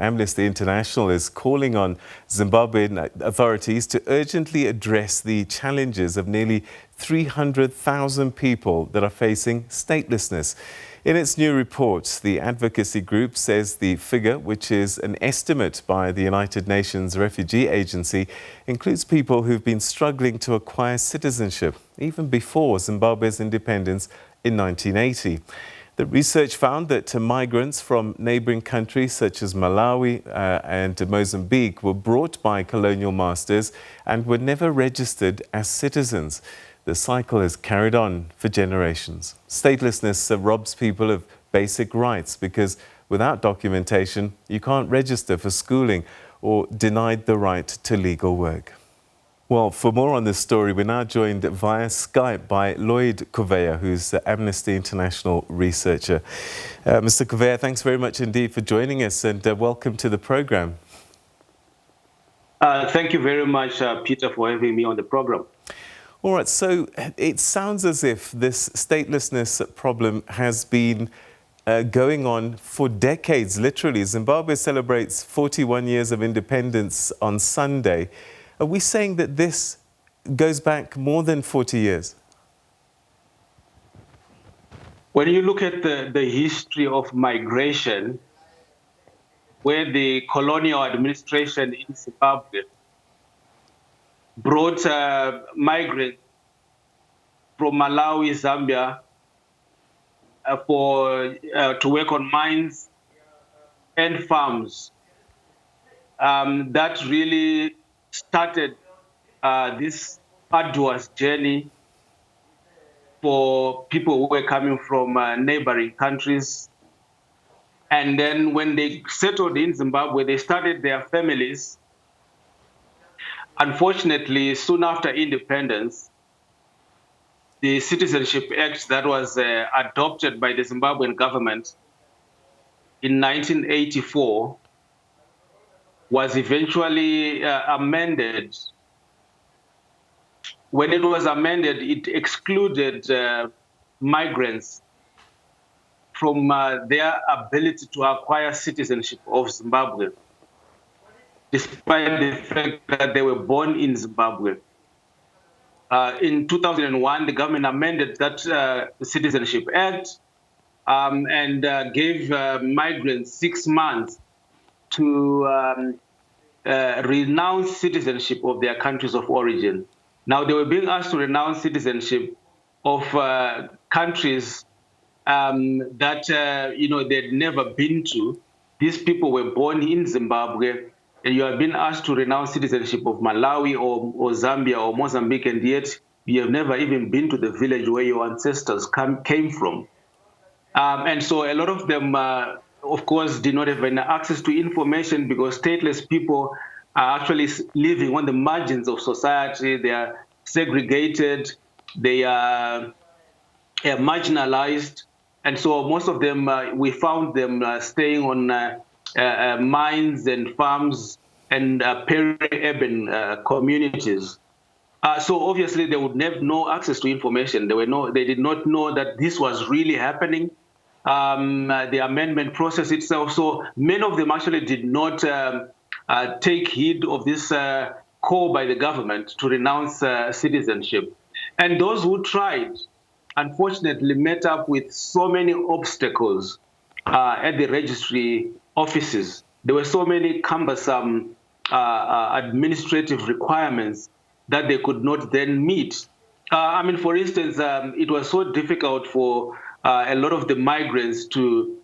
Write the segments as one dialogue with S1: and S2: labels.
S1: Amnesty International is calling on Zimbabwean authorities to urgently address the challenges of nearly 300,000 people that are facing statelessness. In its new report, the advocacy group says the figure, which is an estimate by the United Nations Refugee Agency, includes people who've been struggling to acquire citizenship even before Zimbabwe's independence in 1980. The research found that migrants from neighbouring countries such as Malawi and Mozambique were brought by colonial masters and were never registered as citizens. The cycle has carried on for generations. Statelessness robs people of basic rights because without documentation, you can't register for schooling or denied the right to legal work. Well, for more on this story, we're now joined via Skype by LLoyd Kuveya, who's the Amnesty International Researcher. Mr. Kuveya, thanks very much indeed for joining us and welcome to the program.
S2: Thank you very much, Peter, for having me on the program.
S1: All right, so it sounds as if this statelessness problem has been going on for decades, literally. Zimbabwe celebrates 41 years of independence on Sunday. Are we saying that this goes back more than 40 years?
S2: When you look at the history of migration, where the colonial administration in Zimbabwe brought migrants from Malawi, Zambia, to work on mines and farms, that really started this arduous journey for people who were coming from neighboring countries. And then when they settled in Zimbabwe, they started their families. Unfortunately, soon after independence, the Citizenship Act that was adopted by the Zimbabwean government in 1984 was eventually amended. When it was amended, it excluded migrants from their ability to acquire citizenship of Zimbabwe, despite the fact that they were born in Zimbabwe. In 2001, the government amended that Citizenship Act and gave migrants 6 months to renounce citizenship of their countries of origin. Now, they were being asked to renounce citizenship of countries that they'd never been to. These people were born in Zimbabwe, and you have been asked to renounce citizenship of Malawi or Zambia or Mozambique, and yet you have never even been to the village where your ancestors came from. And so a lot of them, of course, did not have any access to information because stateless people are actually living on the margins of society. They are segregated, they are marginalized. And so most of them, we found them staying on mines and farms and peri-urban communities. So obviously they would have no access to information. They did not know that this was really happening. The amendment process itself. So many of them actually did not take heed of this call by the government to renounce citizenship. And those who tried, unfortunately, met up with so many obstacles at the registry offices. There were so many cumbersome administrative requirements that they could not then meet. For instance, it was so difficult for a lot of the migrants to,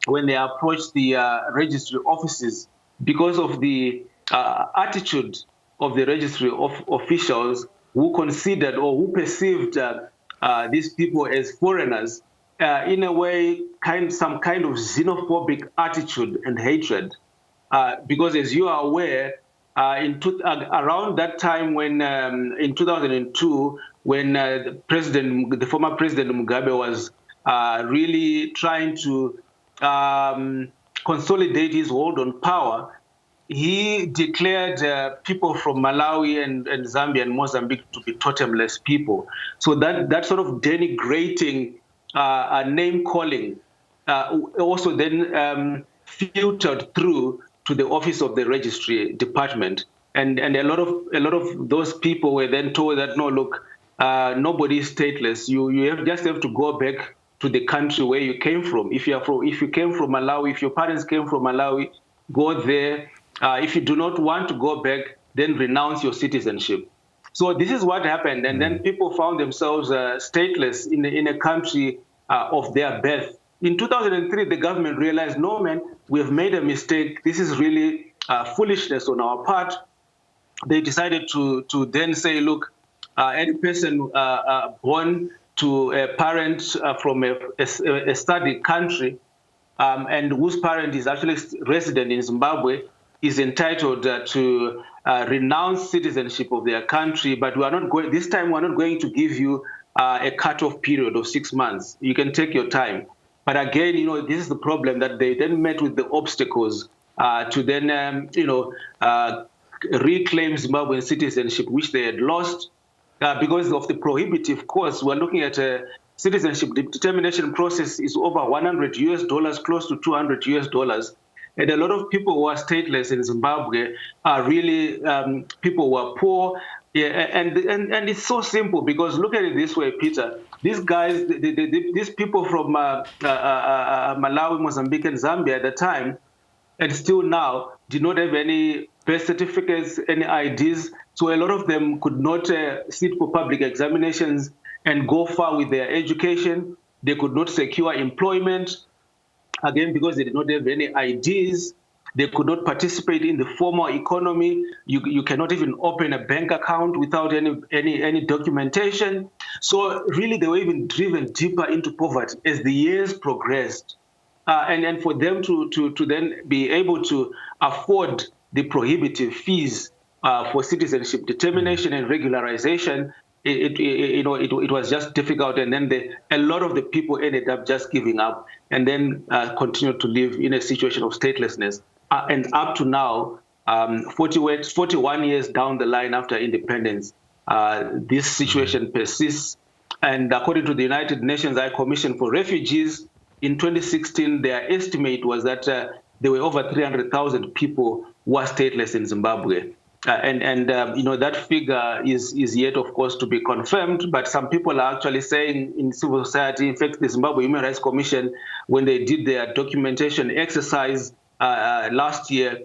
S2: when they approached the registry offices, because of the attitude of the registry officials who considered or who perceived these people as foreigners, in a way, some kind of xenophobic attitude and hatred. Because as you are aware, around that time when, in 2002, when the former President Mugabe was really trying to consolidate his hold on power, he declared people from Malawi and Zambia and Mozambique to be totemless people. So that sort of denigrating name calling also then filtered through to the office of the registry department. And a lot of those people were then told that, no, look, nobody is stateless. You just have to go back to the country where you came from. If you came from Malawi, if your parents came from Malawi, go there. If you do not want to go back, then renounce your citizenship. So this is what happened, and then people found themselves stateless in a country of their birth. In 2003, the government realized, no, man, we have made a mistake. This is really foolishness on our part. They decided to then say, look, any person born to a parent from a studied country and whose parent is actually resident in Zimbabwe is entitled to renounce citizenship of their country. But we are not going, this time we're not going to give you a cutoff period of 6 months. You can take your time. But again, this is the problem, that they then met with the obstacles to then, reclaim Zimbabwean citizenship, which they had lost because of the prohibitive costs. We're looking at a citizenship determination process is over $100, close to $200. And a lot of people who are stateless in Zimbabwe are really people who are poor. Yeah, and it's so simple, because look at it this way, Peter. These guys, these people from Malawi, Mozambique, and Zambia at the time, and still now, did not have any birth certificates, any IDs. So a lot of them could not sit for public examinations and go far with their education. They could not secure employment, again, because they did not have any IDs. They could not participate in the formal economy. You cannot even open a bank account without any documentation. So really, they were even driven deeper into poverty as the years progressed. And for them to then be able to afford the prohibitive fees for citizenship determination and regularization, it was just difficult. And then a lot of the people ended up just giving up and then continued to live in a situation of statelessness. And up to now, 41 years down the line after independence, this situation persists. And according to the United Nations High Commission for Refugees, in 2016, their estimate was that there were over 300,000 people who were stateless in Zimbabwe. That figure is yet, of course, to be confirmed. But some people are actually saying in civil society, in fact, the Zimbabwe Human Rights Commission, when they did their documentation exercise last year,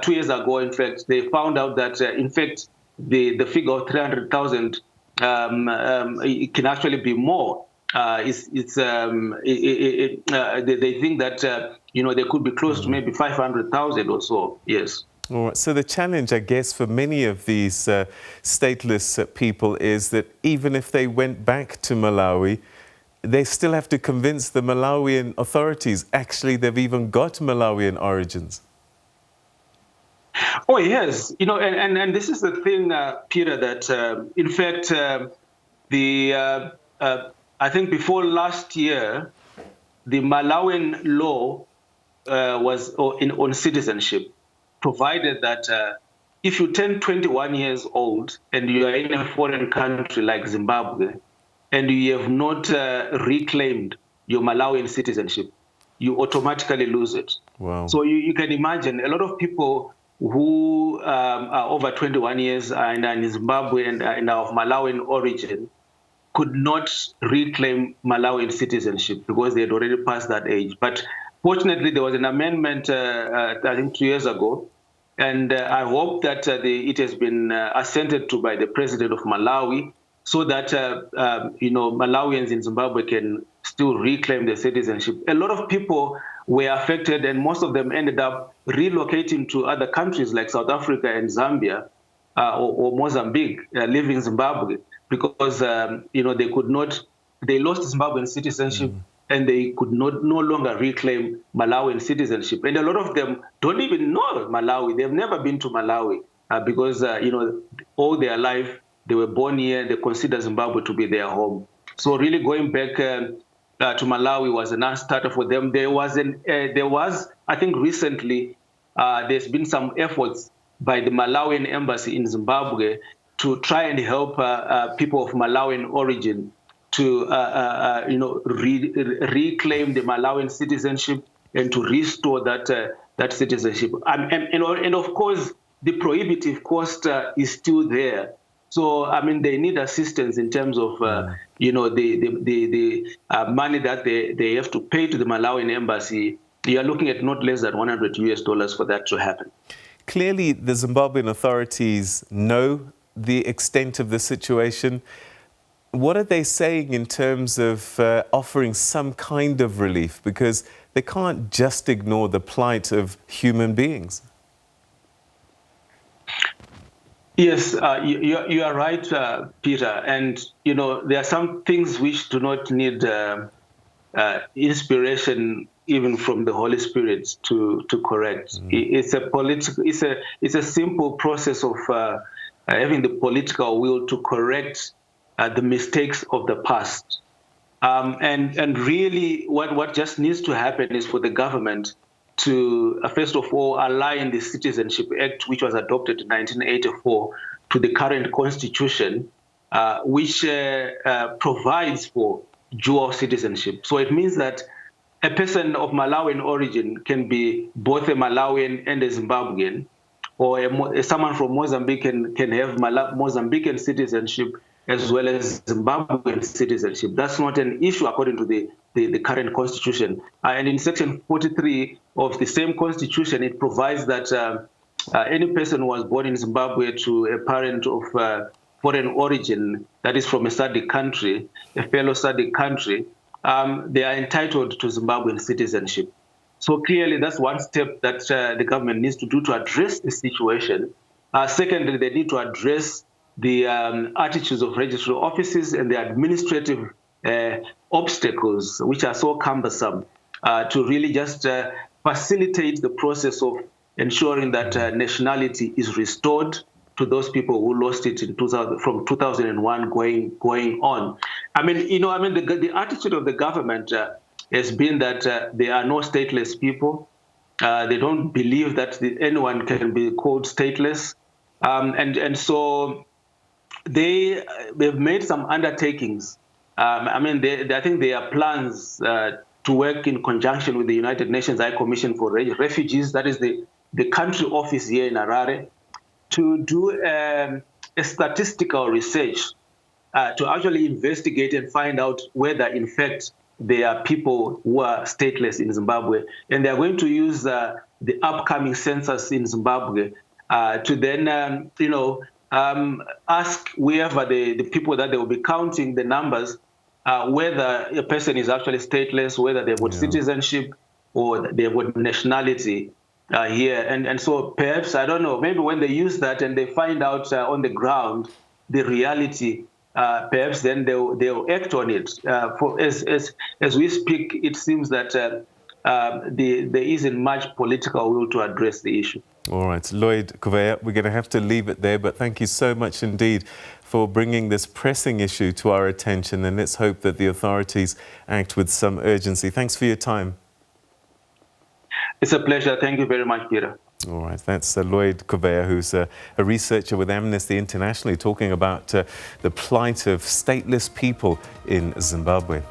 S2: 2 years ago, in fact, they found out that, in fact, the figure of 300,000 it can actually be more. They think that they could be close to maybe 500,000 or so. Yes.
S1: All right. So the challenge, I guess, for many of these stateless people is that even if they went back to Malawi, they still have to convince the Malawian authorities actually they've even got Malawian origins.
S2: Oh yes, and this is the thing, Peter, that in fact I think before last year, the Malawian law was on citizenship provided that if you turn 21 years old and you are in a foreign country like Zimbabwe and you have not reclaimed your Malawian citizenship, you automatically lose it.
S1: Wow.
S2: So you can imagine a lot of people who are over 21 years and are in Zimbabwe and are of Malawian origin could not reclaim Malawian citizenship because they had already passed that age. But fortunately, there was an amendment, I think 2 years ago, and I hope that it has been assented to by the president of Malawi so that Malawians in Zimbabwe can still reclaim their citizenship. A lot of people were affected, and most of them ended up relocating to other countries like South Africa and Zambia or Mozambique, leaving Zimbabwe, because they could not, they lost Zimbabwean citizenship and they could no longer reclaim Malawian citizenship. And a lot of them don't even know Malawi. They've never been to Malawi because all their life they were born here and they consider Zimbabwe to be their home. So really going back to Malawi was a non-starter for them. There was, I think recently, there's been some efforts by the Malawian embassy in Zimbabwe to try and help people of Malawian origin to reclaim the Malawian citizenship and to restore that that citizenship. And of course, the prohibitive cost is still there. So, I mean, they need assistance in terms of, you know, the money that they have to pay to the Malawian embassy. You are looking at not less than $100 for that to happen.
S1: Clearly, the Zimbabwean authorities know the extent of the situation. What are they saying in terms of offering some kind of relief? Because they can't just ignore the plight of human beings.
S2: Yes, you are right, Peter. And, you know, there are some things which do not need inspiration even from the Holy Spirit to correct. It's a simple process of having the political will to correct the mistakes of the past. And really what just needs to happen is for the government to, first of all, align the Citizenship Act, which was adopted in 1984, to the current constitution, which provides for dual citizenship. So it means that a person of Malawian origin can be both a Malawian and a Zimbabwean, or someone from Mozambique can have Mozambican citizenship as well as Zimbabwean citizenship. That's not an issue according to the current constitution. And in section 43 of the same constitution, it provides that any person who was born in Zimbabwe to a parent of foreign origin, that is from a SADC country, a fellow SADC country, they are entitled to Zimbabwean citizenship. So clearly, that's one step that the government needs to do to address the situation. Secondly, they need to address the attitudes of registry offices and the administrative obstacles, which are so cumbersome, to really just facilitate the process of ensuring that nationality is restored to those people who lost it in from 2001 going on. I mean, you know, the attitude of the government has been that there are no stateless people. They don't believe that anyone can be called stateless, and so they've made some undertakings. I mean, I think there are plans to work in conjunction with the United Nations High Commission for Refugees, that is the country office here in Harare, to do a statistical research to actually investigate and find out whether, in fact, there are people who are stateless in Zimbabwe. And they're going to use the upcoming census in Zimbabwe to then, you know, ask whoever the people that they will be counting the numbers, whether a person is actually stateless, whether they've got citizenship or they've got nationality here. And so perhaps, I don't know, maybe when they use that and they find out on the ground the reality, perhaps then they'll act on it. As we speak, it seems that there isn't much political will to address the issue.
S1: All right, LLoyd Kuveya, we're going to have to leave it there, but thank you so much indeed for bringing this pressing issue to our attention, and let's hope that the authorities act with some urgency. Thanks for your time.
S2: It's a pleasure. Thank you very much, Peter.
S1: All right, that's LLoyd Kuveya, who's a researcher with Amnesty International, talking about the plight of stateless people in Zimbabwe.